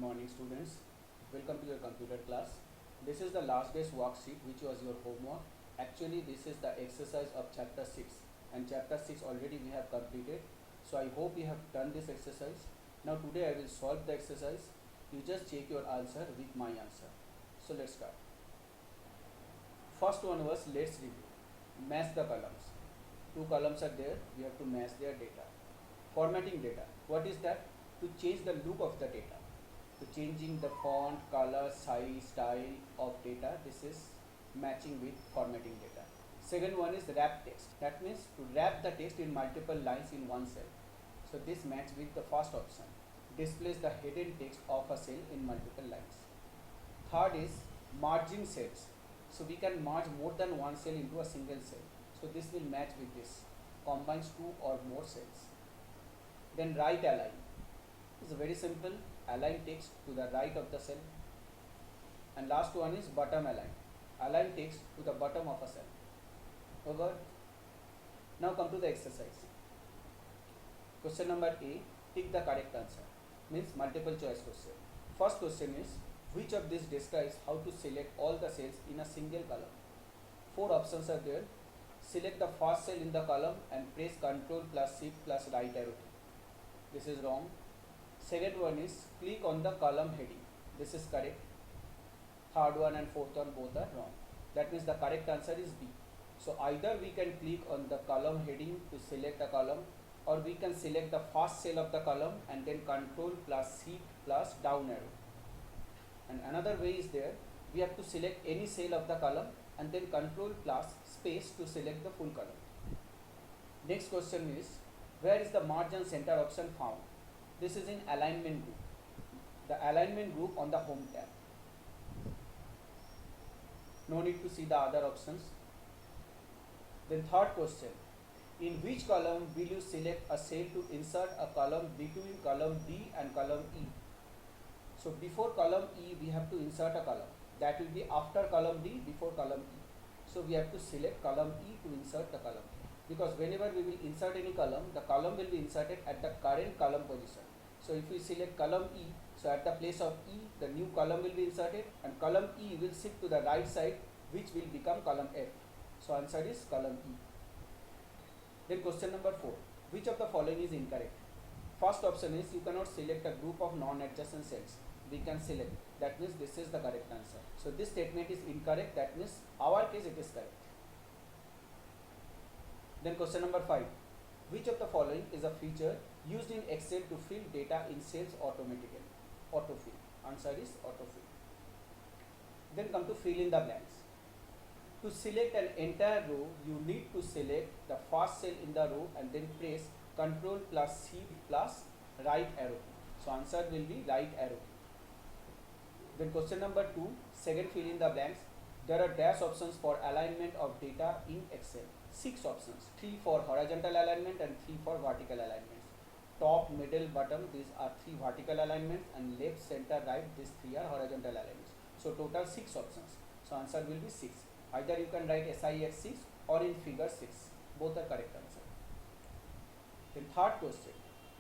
morning students, welcome to your computer class. This is the last day's worksheet which was your homework. Actually this is the exercise of chapter 6 and chapter 6 already we have completed. So I hope you have done this exercise. Now today I will solve the exercise. You just check your answer with my answer. So let's start. First one was let's review. Match the columns. Two columns are there, we have to match their data. Formatting data. What is that? To change the look of the data. To changing the font, color, size, style of data. This is matching with formatting data. Second one is wrap text. That means to wrap the text in multiple lines in one cell. So this match with the first option. Displays the hidden text of a cell in multiple lines. Third is merging cells. So we can merge more than one cell into a single cell. So this will match with this. Combines two or more cells. Then right align. It's very simple. Align text to the right of the cell. And last one is bottom align. Align text to the bottom of a cell. Over. Now come to the exercise. Question number A. Tick the correct answer. Means multiple choice question. First question is, which of these describes how to select all the cells in a single column? Four options are there. Select the first cell in the column and press Ctrl plus Shift plus right arrow key. This is wrong. Second one is click on the column heading. This is correct. Third one and fourth one both are wrong. That means the correct answer is B. So either we can click on the column heading to select a column, or we can select the first cell of the column and then Ctrl plus Shift plus down arrow. And another way is there. We have to select any cell of the column and then Ctrl plus space to select the full column. Next question is, where is the merge and center option found? This is in alignment group. The alignment group on the home tab. No need to see the other options. Then third question, in which column will you select a cell to insert a column between column D and column E? So before column E we have to insert a column. That will be after column D, before column E. So we have to select column E to insert the column. Because whenever we will insert any column, the column will be inserted at the current column position. So if we select column E, so at the place of E, the new column will be inserted and column E will shift to the right side, which will become column F. So answer is column E. Then question number 4. Which of the following is incorrect? First option is you cannot select a group of non-adjacent cells. We can select. That means this is the correct answer. So this statement is incorrect. That means our case it is correct. Then question number 5. Which of the following is a feature used in Excel to fill data in cells automatically? Autofill. Answer is autofill. Then come to fill in the blanks. To select an entire row, you need to select the first cell in the row and then press Ctrl plus Shift plus right arrow. So answer will be right arrow. Then question number 2, second fill in the blanks. There are dash options for alignment of data in Excel. 6 options, 3 for horizontal alignment and 3 for vertical alignments. Top, middle, bottom, these are 3 vertical alignments, and left, center, right, these 3 are horizontal alignments. So total 6 options. So answer will be 6. Either you can write SI at 6 or in figure 6. Both are correct answer. Then third question,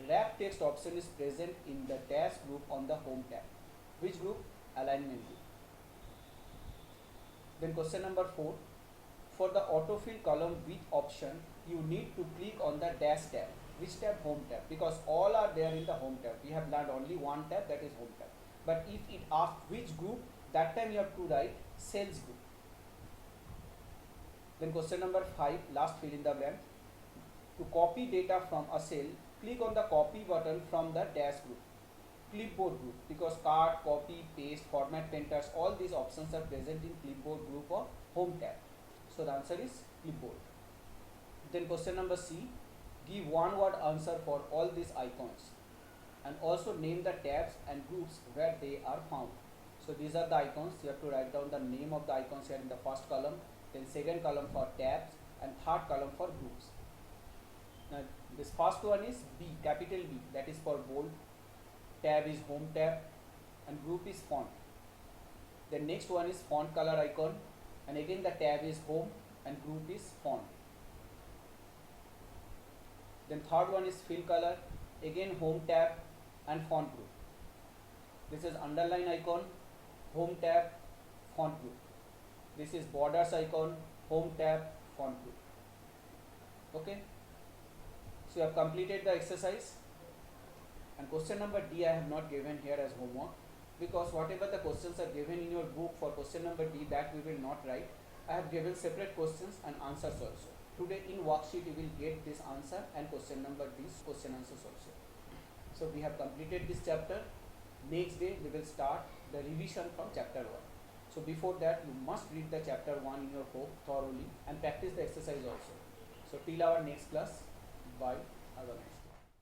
wrap text option is present in the dash group on the home tab. Which group? Alignment group. Then question number 4. For the autofill column with option, you need to click on the dash tab. Which tab? Home tab. Because all are there in the home tab. We have learned only one tab, that is home tab. But if it asks which group, that time you have to write cells group. Then question number 5, last fill in the blank. To copy data from a cell, click on the copy button from the dash group. Clipboard group, because cut, copy, paste, format printers, all these options are present in clipboard group or home tab. So the answer is clipboard. Then question number C, give one word answer for all these icons and also name the tabs and groups where they are found. So these are the icons. You have to write down the name of the icons here in the first column, then second column for tabs and third column for groups. Now this first one is B, capital B, that is for bold. Tab is home tab and group is font. The next one is font color icon, and again the tab is home and group is font. Then third one is fill color, again home tab and font group. This is underline icon, home tab, font group. This is borders icon, home tab, font group. Okay, so you have completed the exercise, and question number D I have not given here as homework, because whatever the questions are given in your book for question number D, that we will not write. I have given separate questions and answers also. Today in worksheet you will get this answer and question number D's question answers also. So we have completed this chapter. Next day we will start the revision from chapter 1. So before that you must read the chapter 1 in your book thoroughly and practice the exercise also. So till our next class, bye, have a nice day.